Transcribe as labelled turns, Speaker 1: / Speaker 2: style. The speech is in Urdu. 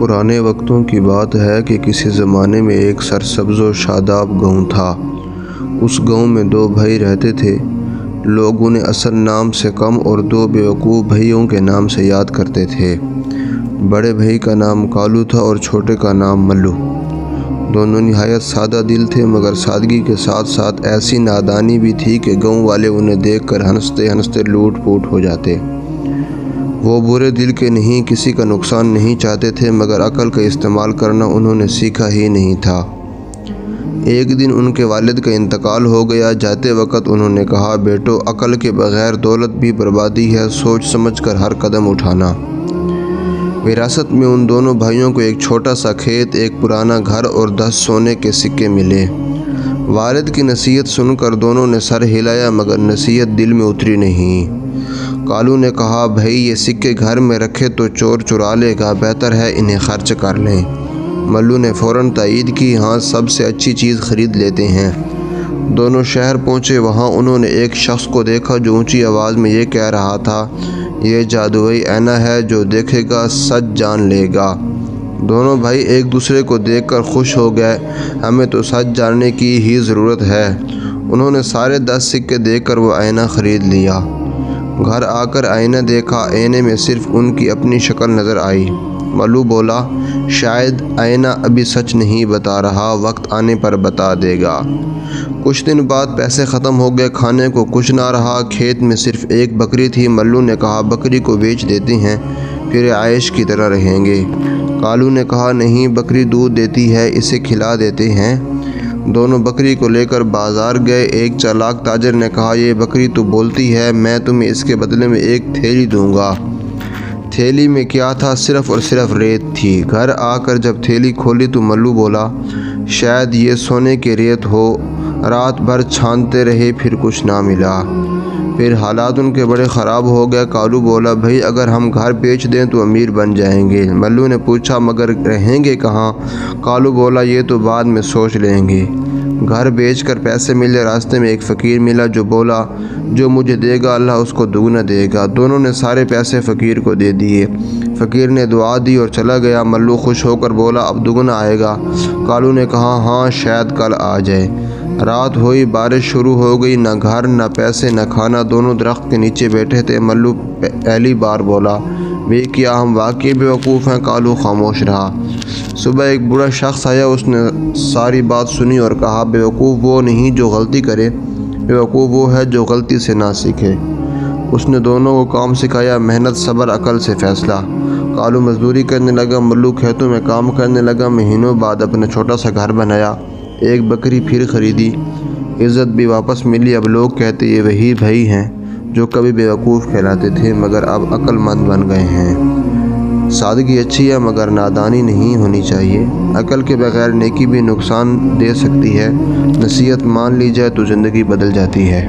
Speaker 1: پرانے وقتوں کی بات ہے کہ کسی زمانے میں ایک سرسبز و شاداب گاؤں تھا۔ اس گاؤں میں دو بھائی رہتے تھے۔ لوگ انہیں اصل نام سے کم اور دو بیوقوف بھائیوں کے نام سے یاد کرتے تھے۔ بڑے بھائی کا نام کالو تھا اور چھوٹے کا نام ملو۔ دونوں نہایت سادہ دل تھے، مگر سادگی کے ساتھ ساتھ ایسی نادانی بھی تھی کہ گاؤں والے انہیں دیکھ کر ہنستے ہنستے لوٹ پوٹ ہو جاتے۔ وہ برے دل کے نہیں، کسی کا نقصان نہیں چاہتے تھے، مگر عقل کا استعمال کرنا انہوں نے سیکھا ہی نہیں تھا۔ ایک دن ان کے والد کا انتقال ہو گیا۔ جاتے وقت انہوں نے کہا، بیٹو، عقل کے بغیر دولت بھی بربادی ہے، سوچ سمجھ کر ہر قدم اٹھانا۔ وراثت میں ان دونوں بھائیوں کو ایک چھوٹا سا کھیت، ایک پرانا گھر اور 10 سونے کے سکے ملے۔ والد کی نصیحت سن کر دونوں نے سر ہلایا، مگر نصیحت دل میں اتری نہیں۔ کالو نے کہا، بھائی، یہ سکے گھر میں رکھے تو چور چرا لے گا، بہتر ہے انہیں خرچ کر لیں۔ ملو نے فوراً تائید کی، ہاں، سب سے اچھی چیز خرید لیتے ہیں۔ دونوں شہر پہنچے۔ وہاں انہوں نے ایک شخص کو دیکھا جو اونچی آواز میں یہ کہہ رہا تھا، یہ جادوئی آئینہ ہے، جو دیکھے گا سچ جان لے گا۔ دونوں بھائی ایک دوسرے کو دیکھ کر خوش ہو گئے، ہمیں تو سچ جاننے کی ہی ضرورت ہے۔ انہوں نے سارے 10 سکے دے کر وہ آئینہ خرید لیا۔ گھر آ کر آئینہ دیکھا، آئینے میں صرف ان کی اپنی شکل نظر آئی۔ ملو بولا، شاید آئینہ ابھی سچ نہیں بتا رہا، وقت آنے پر بتا دے گا۔ کچھ دن بعد پیسے ختم ہو گئے، کھانے کو کچھ نہ رہا، کھیت میں صرف ایک بکری تھی۔ ملو نے کہا، بکری کو بیچ دیتے ہیں، پھر عائش کی طرح رہیں گے۔ کالو نے کہا، نہیں، بکری دودھ دیتی ہے، اسے کھلا دیتے ہیں۔ دونوں بکری کو لے کر بازار گئے۔ ایک چالاک تاجر نے کہا، یہ بکری تو بولتی ہے، میں تمہیں اس کے بدلے میں ایک تھیلی دوں گا۔ تھیلی میں کیا تھا؟ صرف اور صرف ریت تھی۔ گھر آ کر جب تھیلی کھولی تو ملو بولا، شاید یہ سونے کی ریت ہو۔ رات بھر چھانتے رہے، پھر کچھ نہ ملا۔ پھر حالات ان کے بڑے خراب ہو گئے۔ کالو بولا، بھائی، اگر ہم گھر بیچ دیں تو امیر بن جائیں گے۔ ملو نے پوچھا، مگر رہیں گے کہاں؟ کالو بولا، یہ تو بعد میں سوچ لیں گے۔ گھر بیچ کر پیسے ملے۔ راستے میں ایک فقیر ملا جو بولا، جو مجھے دے گا اللہ اس کو دگنا دے گا۔ دونوں نے سارے پیسے فقیر کو دے دیے۔ فقیر نے دعا دی اور چلا گیا۔ ملو خوش ہو کر بولا، اب دگنا آئے گا۔ کالو نے کہا، ہاں، شاید کل آ جائے۔ رات ہوئی، بارش شروع ہو گئی، نہ گھر، نہ پیسے، نہ کھانا۔ دونوں درخت کے نیچے بیٹھے تھے۔ ملو پہلی بار بولا، بے کیا ہم واقعی بیوقوف ہیں؟ کالو خاموش رہا۔ صبح ایک بوڑھا شخص آیا، اس نے ساری بات سنی اور کہا، بیوقوف وہ نہیں جو غلطی کرے، بیوقوف وہ ہے جو غلطی سے نہ سیکھے۔ اس نے دونوں کو کام سکھایا، محنت، صبر، عقل سے فیصلہ۔ کالو مزدوری کرنے لگا، ملو کھیتوں میں کام کرنے لگا۔ مہینوں بعد اپنا چھوٹا سا گھر بنایا، ایک بکری پھر خریدی، عزت بھی واپس ملی۔ اب لوگ کہتے یہ وہی بھائی ہیں جو کبھی بیوقوف کہلاتے تھے، مگر اب عقل مند بن گئے ہیں۔ سادگی اچھی ہے، مگر نادانی نہیں ہونی چاہیے۔ عقل کے بغیر نیکی بھی نقصان دے سکتی ہے، نصیحت مان لی جائے تو زندگی بدل جاتی ہے۔